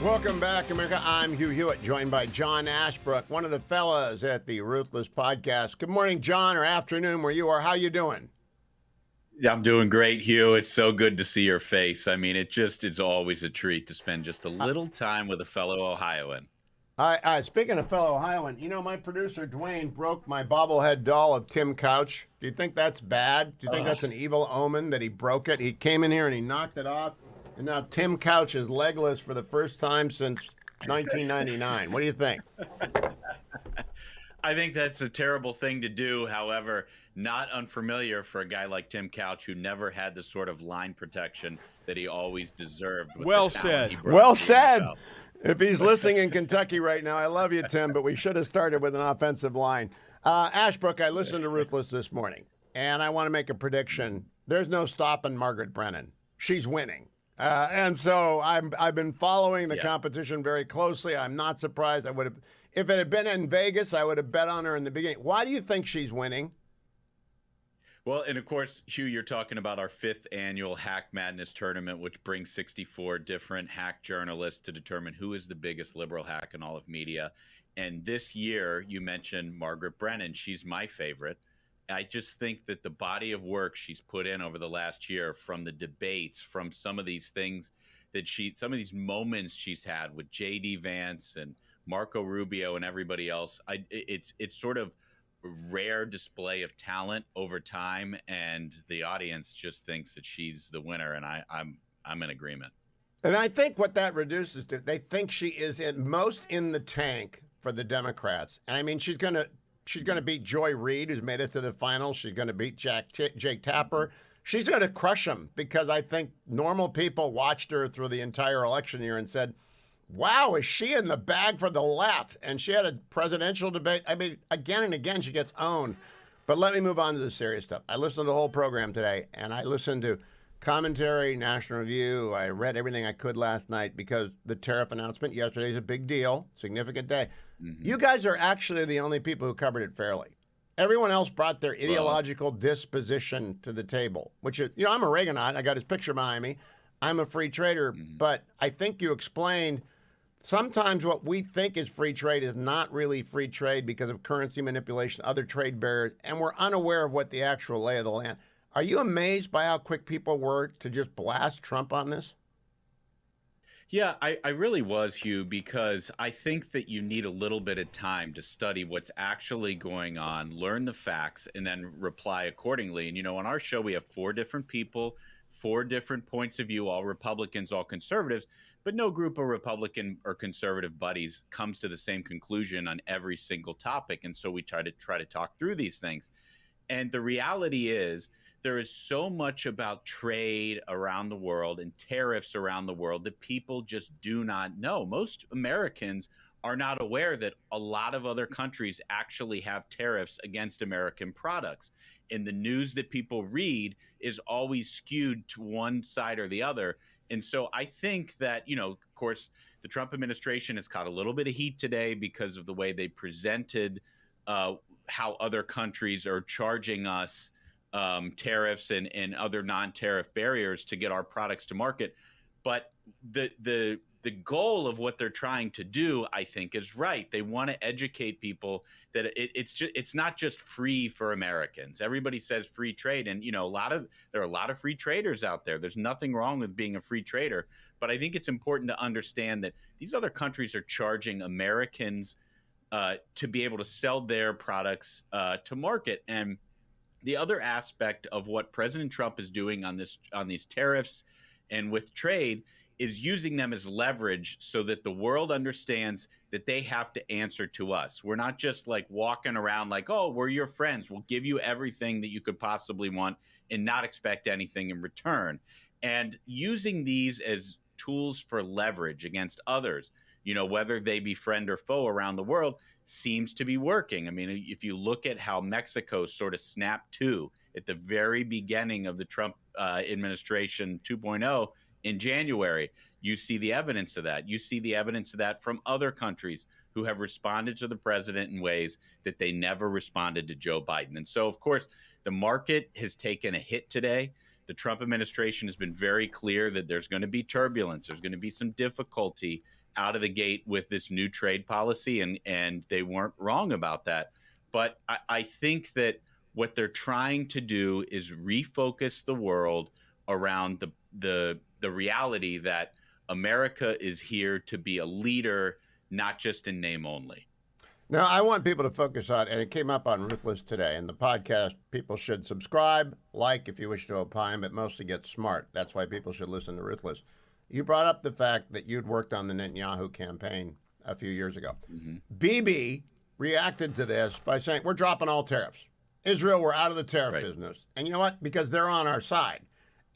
Welcome back, America. I'm Hugh Hewitt, joined by John Ashbrook, one of the fellas at the Ruthless Podcast. Good morning, John, or afternoon where you are. How you doing? Yeah, I'm doing great, Hugh. It's so good to see your face. I mean, it just is always a treat to spend just a little time with a fellow Ohioan. Speaking of fellow Ohioan, you know, my producer, Dwayne, broke my bobblehead doll of Tim Couch. Do you think that's bad? Do you think Ugh. that's an evil omen that he broke it? He came in here and he knocked it off, and now Tim Couch is legless for the first time since 1999. What do you think? I think that's a terrible thing to do. However, not unfamiliar for a guy like Tim Couch, who never had the sort of line protection that he always deserved. With Well the talent said. he brought Well to the said. NFL. If he's listening in Kentucky right now, I love you, Tim, but we should have started with an offensive line. Ashbrook, I listened to Ruthless this morning, and I want to make a prediction. There's no stopping Margaret Brennan. She's winning. And so I've been following the competition very closely. I'm not surprised. If it had been in Vegas, I would have bet on her in the beginning. Why do you think she's winning? Well, and of course, Hugh, you're talking about our 5th annual Hack Madness tournament, which brings 64 different hack journalists to determine who is the biggest liberal hack in all of media. And this year, you mentioned Margaret Brennan. She's my favorite. I just think that the body of work she's put in over the last year, from the debates, from some of these things that some of these moments she's had with J.D. Vance and Marco Rubio and everybody else, it's sort of rare display of talent over time, and the audience just thinks that she's the winner, and I'm in agreement. And I think what that reduces to, they think she is most in the tank for the Democrats. And I mean, she's gonna beat Joy Reid, who's made it to the finals. She's gonna beat Jake Tapper. She's gonna crush him, because I think normal people watched her through the entire election year and said, wow, is she in the bag for the left? And she had a presidential debate. I mean, again and again, she gets owned. But let me move on to the serious stuff. I listened to the whole program today, and I listened to commentary, National Review. I read everything I could last night, because the tariff announcement yesterday is a big deal, significant day. Mm-hmm. You guys are actually the only people who covered it fairly. Everyone else brought their ideological disposition to the table, which is, you know, I'm a Reaganite. I got his picture behind me. I'm a free trader, but I think you explained sometimes what we think is free trade is not really free trade because of currency manipulation, other trade barriers, and we're unaware of what the actual lay of the land. Are you amazed by how quick people were to just blast Trump on this? Yeah, I really was, Hugh, because I think that you need a little bit of time to study what's actually going on, learn the facts, and then reply accordingly. And, you know, on our show, we have 4 different people, 4 different points of view, all Republicans, all conservatives. But no group of Republican or conservative buddies comes to the same conclusion on every single topic. And so we try to talk through these things. And the reality is, there is so much about trade around the world and tariffs around the world that people just do not know. Most Americans are not aware that a lot of other countries actually have tariffs against American products. And the news that people read is always skewed to one side or the other. And so I think that, you know, of course, the Trump administration has caught a little bit of heat today because of the way they presented how other countries are charging us tariffs and other non-tariff barriers to get our products to market. But the goal of what they're trying to do, I think, is right. They want to educate people that it's not just free for Americans. Everybody says free trade, and you know, there are a lot of free traders out there. There's nothing wrong with being a free trader, but I think it's important to understand that these other countries are charging Americans to be able to sell their products to market. And the other aspect of what President Trump is doing on these tariffs and with trade is using them as leverage so that the world understands that they have to answer to us. We're not just like walking around like, oh, we're your friends. We'll give you everything that you could possibly want and not expect anything in return. And using these as tools for leverage against others, you know, whether they be friend or foe around the world, seems to be working. I mean, if you look at how Mexico sort of snapped to at the very beginning of the Trump administration 2.0 in January, you see the evidence of that. You see the evidence of that from other countries who have responded to the president in ways that they never responded to Joe Biden. And so, of course, the market has taken a hit today. The Trump administration has been very clear that there's going to be turbulence. There's going to be some difficulty out of the gate with this new trade policy, and they weren't wrong about that. But I think that what they're trying to do is refocus the world around the reality that America is here to be a leader, not just in name only. Now, I want people to focus on, and it came up on Ruthless today, and the podcast, people should subscribe, like if you wish to opine, but mostly get smart. That's why people should listen to Ruthless. You brought up the fact that you'd worked on the Netanyahu campaign a few years ago. Mm-hmm. Bibi reacted to this by saying, we're dropping all tariffs. Israel, we're out of the tariff business. And you know what? Because they're on our side.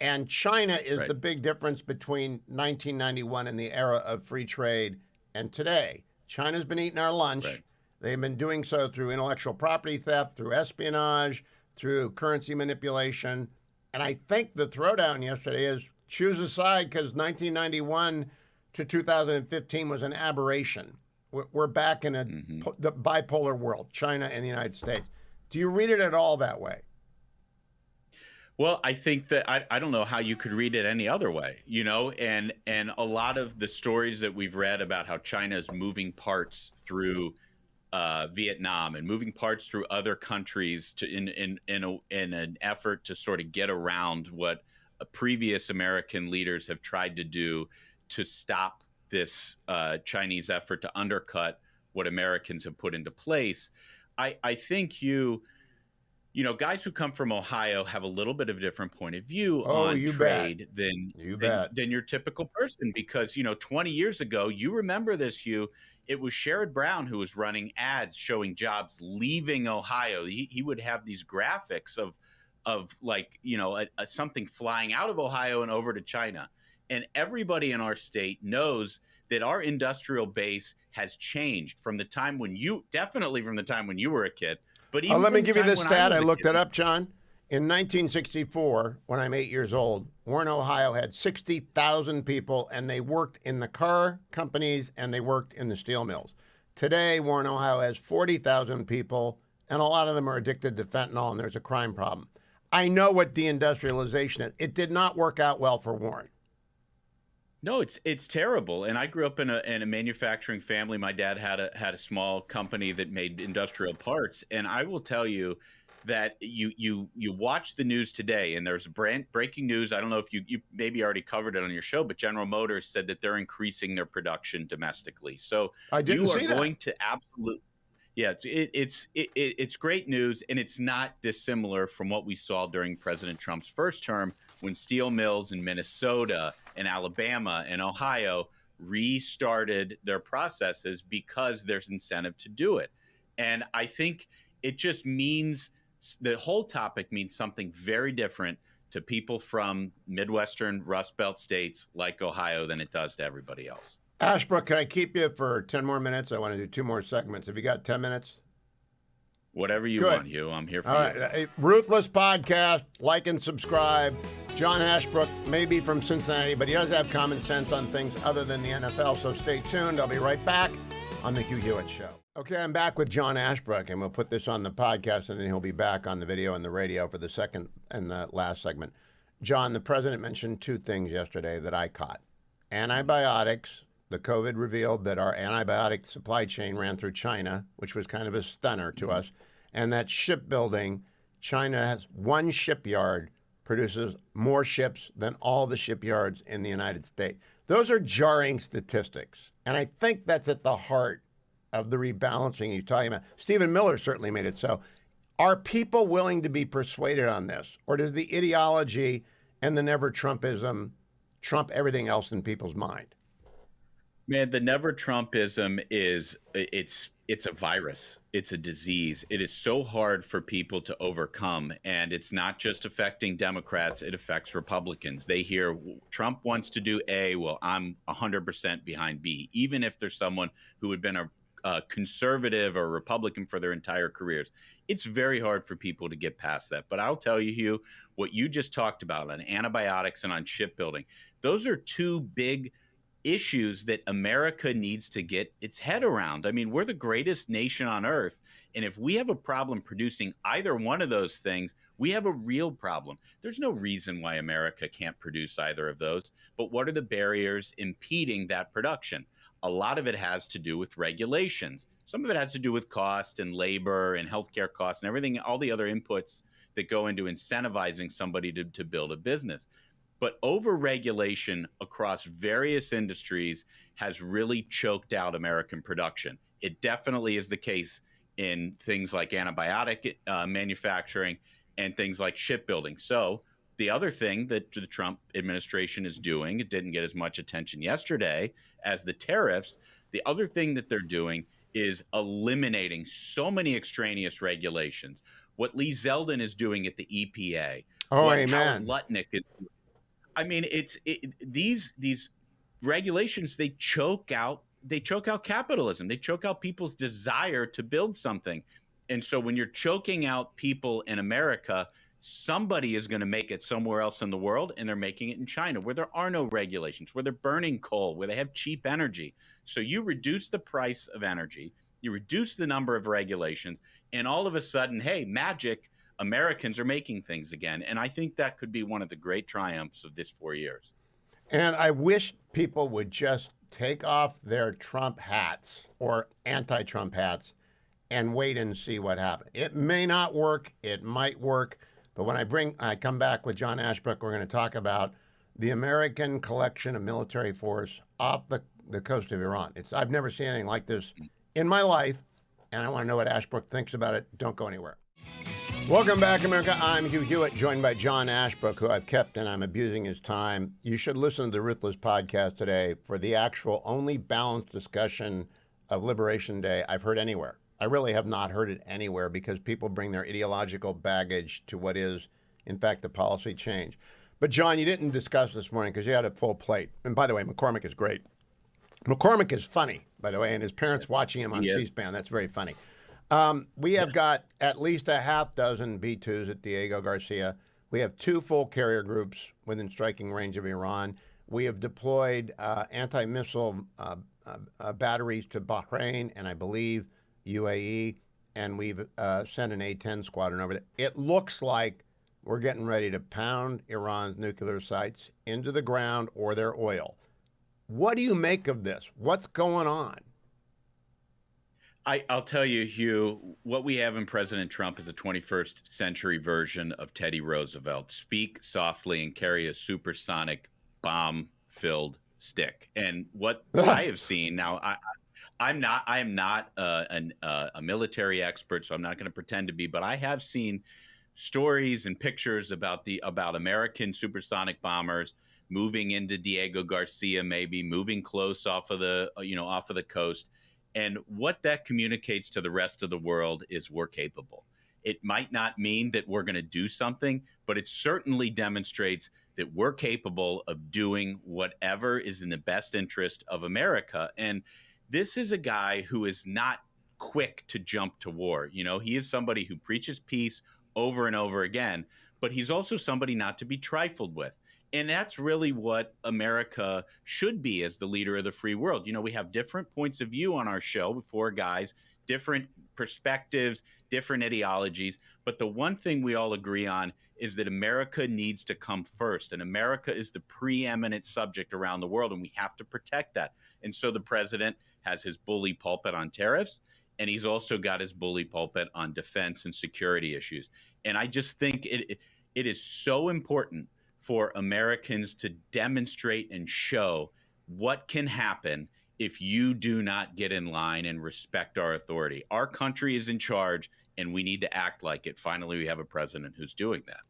And China is the big difference between 1991 and the era of free trade and today. China's been eating our lunch. Right. They've been doing so through intellectual property theft, through espionage, through currency manipulation. And I think the throwdown yesterday is choose a side because 1991 to 2015 was an aberration. We're back in the bipolar world, China and the United States. Do you read it at all that way? Well, I think that I don't know how you could read it any other way, and a lot of the stories that we've read about how China is moving parts through Vietnam and moving parts through other countries in an effort to sort of get around what previous American leaders have tried to do to stop this Chinese effort to undercut what Americans have put into place. I think guys who come from Ohio have a little bit of a different point of view on trade than your typical person, because 20 years ago, you remember this, Hugh, it was Sherrod Brown who was running ads showing jobs leaving Ohio. He would have these graphics of like, something flying out of Ohio and over to China. And everybody in our state knows that our industrial base has changed from the time when you were a kid. But even let me give you this stat. I looked it up, John. In 1964, when I'm 8 years old, Warren, Ohio had 60,000 people, and they worked in the car companies and they worked in the steel mills. Today, Warren, Ohio has 40,000 people, and a lot of them are addicted to fentanyl, and there's a crime problem. I know what deindustrialization is. It did not work out well for Warren. No, it's terrible. And I grew up in a manufacturing family. My dad had a small company that made industrial parts, and I will tell you that you watch the news today, and there's breaking news. I don't know if you maybe already covered it on your show, but General Motors said that they're increasing their production domestically. So you are going to absolutely. Yeah, it's great news, and it's not dissimilar from what we saw during President Trump's first term, when steel mills in Minnesota and Alabama and Ohio restarted their processes because there's incentive to do it. And I think it just means the whole topic means something very different to people from Midwestern Rust Belt states like Ohio than it does to everybody else. Ashbrook, can I keep you for 10 more minutes? I want to do 2 more segments. Have you got 10 minutes? Whatever you want, Hugh. I'm here for you. All right. Ruthless Podcast. Like and subscribe. John Ashbrook may be from Cincinnati, but he does have common sense on things other than the NFL, so stay tuned. I'll be right back on The Hugh Hewitt Show. Okay, I'm back with John Ashbrook, and we'll put this on the podcast, and then he'll be back on the video and the radio for the second and the last segment. John, the president mentioned 2 things yesterday that I caught. Antibiotics. The COVID revealed that our antibiotic supply chain ran through China, which was kind of a stunner to us. And that shipbuilding, China has one shipyard, produces more ships than all the shipyards in the United States. Those are jarring statistics. And I think that's at the heart of the rebalancing you're talking about. Stephen Miller certainly made it so. Are people willing to be persuaded on this? Or does the ideology and the never Trumpism trump everything else in people's mind? Man, the never Trumpism it's a virus. It's a disease. It is so hard for people to overcome. And it's not just affecting Democrats. It affects Republicans. They hear Trump wants to do A. Well, I'm 100% behind B, even if there's someone who had been a conservative or Republican for their entire careers. It's very hard for people to get past that. But I'll tell you, Hugh, what you just talked about on antibiotics and on shipbuilding, those are 2 big issues that America needs to get its head around. I mean, we're the greatest nation on earth. And if we have a problem producing either one of those things, we have a real problem. There's no reason why America can't produce either of those. But what are the barriers impeding that production? A lot of it has to do with regulations. Some of it has to do with cost and labor and healthcare costs and everything, all the other inputs that go into incentivizing somebody to build a business. But over-regulation across various industries has really choked out American production. It definitely is the case in things like antibiotic manufacturing and things like shipbuilding. So the other thing that the Trump administration is doing, it didn't get as much attention yesterday as the tariffs. The other thing that they're doing is eliminating so many extraneous regulations. What Lee Zeldin is doing at the EPA, what amen. Howard Lutnick is doing. I mean, these regulations, they choke out capitalism. They choke out people's desire to build something. And so when you're choking out people in America, somebody is going to make it somewhere else in the world, and they're making it in China, where there are no regulations, where they're burning coal, where they have cheap energy. So you reduce the price of energy, you reduce the number of regulations, and all of a sudden, hey, magic, Americans are making things again. And I think that could be one of the great triumphs of this 4 years. And I wish people would just take off their Trump hats or anti-Trump hats and wait and see what happens. It may not work. It might work. But when I come back with John Ashbrook, we're going to talk about the American collection of military force off the coast of Iran. I've never seen anything like this in my life, and I want to know what Ashbrook thinks about it. Don't go anywhere. Welcome back, America. I'm Hugh Hewitt, joined by John Ashbrook, who I've kept, and I'm abusing his time. You should listen to the Ruthless podcast today for the actual only balanced discussion of Liberation Day I've heard anywhere. I really have not heard it anywhere because people bring their ideological baggage to what is, in fact, the policy change. But, John, you didn't discuss this morning because you had a full plate. And by the way, McCormick is great. McCormick is funny, by the way, and his parents watching him on C-SPAN. That's very funny. We have got at least a half dozen B-2s at Diego Garcia. We have 2 full carrier groups within striking range of Iran. We have deployed anti-missile batteries to Bahrain and I believe UAE, and we've sent an A-10 squadron over there. It looks like we're getting ready to pound Iran's nuclear sites into the ground or their oil. What do you make of this? What's going on? I'll tell you, Hugh, what we have in President Trump is a 21st century version of Teddy Roosevelt. Speak softly and carry a supersonic bomb-filled stick. And what I have seen now, I am not a military expert, so I'm not going to pretend to be, but I have seen stories and pictures about American supersonic bombers moving into Diego Garcia, maybe moving close off of the coast. And what that communicates to the rest of the world is we're capable. It might not mean that we're going to do something, but it certainly demonstrates that we're capable of doing whatever is in the best interest of America. And this is a guy who is not quick to jump to war. You know, he is somebody who preaches peace over and over again, but he's also somebody not to be trifled with. And that's really what America should be as the leader of the free world. You know, we have different points of view on our show, 4 guys, different perspectives, different ideologies. But the one thing we all agree on is that America needs to come first. And America is the preeminent subject around the world, and we have to protect that. And so the president has his bully pulpit on tariffs, and he's also got his bully pulpit on defense and security issues. And I just think it is so important for Americans to demonstrate and show what can happen if you do not get in line and respect our authority. Our country is in charge, and we need to act like it. Finally, we have a president who's doing that.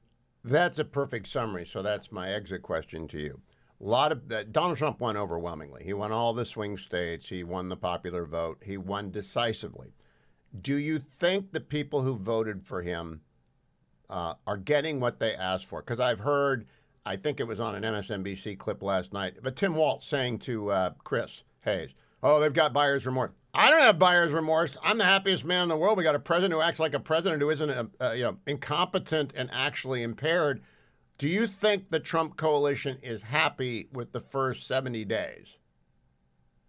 That's a perfect summary. So that's my exit question to you. Donald Trump won overwhelmingly. He won all the swing states. He won the popular vote. He won decisively. Do you think the people who voted for him are getting what they asked for? Because I've heard, I think it was on an MSNBC clip last night, but Tim Walz saying to Chris Hayes, oh, they've got buyer's remorse. I don't have buyer's remorse. I'm the happiest man in the world. We got a president who acts like a president who isn't incompetent and actually impaired. Do you think the Trump coalition is happy with the first 70 days?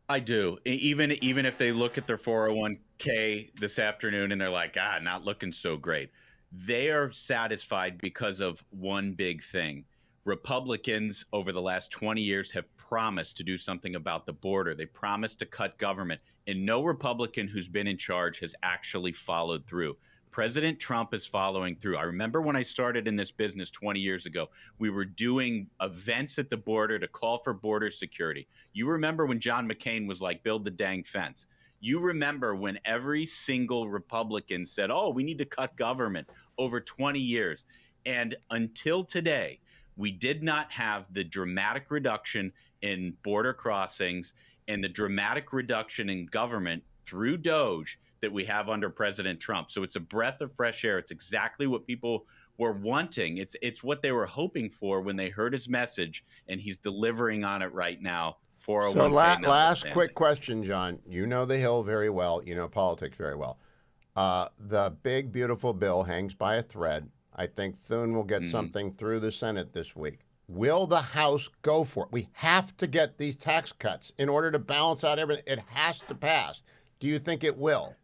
I do. Even if they look at their 401k this afternoon and they're like, not looking so great. They are satisfied because of one big thing. Republicans over the last 20 years have promised to do something about the border. They promised to cut government, and no Republican who's been in charge has actually followed through. President Trump is following through. I remember when I started in this business 20 years ago, we were doing events at the border to call for border security. You remember when John McCain was like, build the dang fence. You remember when every single Republican said, oh, we need to cut government over 20 years. And until today, we did not have the dramatic reduction in border crossings and the dramatic reduction in government through DOGE that we have under President Trump. So it's a breath of fresh air. It's exactly what people were wanting. It's what they were hoping for when they heard his message, and he's delivering on it right now. 401k. So last quick question, John. You know the Hill very well. You know politics very well. The big, beautiful bill hangs by a thread. I think Thune will get something through the Senate this week. Will the House go for it? We have to get these tax cuts in order to balance out everything. It has to pass. Do you think it will?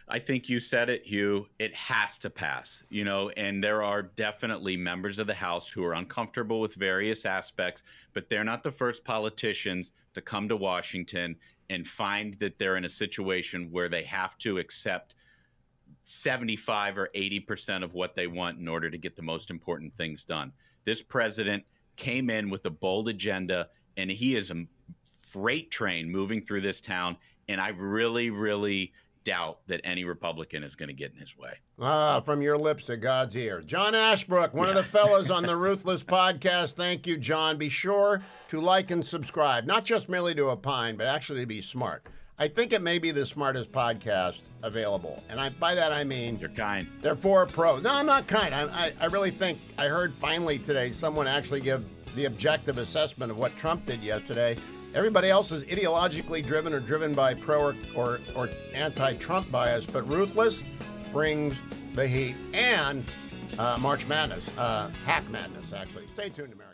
I think you said it, Hugh. It has to pass, and there are definitely members of the House who are uncomfortable with various aspects, but they're not the first politicians to come to Washington and find that they're in a situation where they have to accept 75 or 80% of what they want in order to get the most important things done. This president came in with a bold agenda, and he is a freight train moving through this town, and I really, really doubt that any Republican is going to get in his way. From your lips to God's ear. John Ashbrook, one of the fellows on the Ruthless podcast. Thank you, John. Be sure to like and subscribe, not just merely to opine, but actually to be smart. I think it may be the smartest podcast available. And by that I mean... You're kind. They're for pro. No, I'm not kind. I really think I heard finally today someone actually give the objective assessment of what Trump did yesterday. Everybody else is ideologically driven or driven by pro or anti-Trump bias, but Ruthless brings the heat and March Madness, Hack Madness, actually. Stay tuned, America.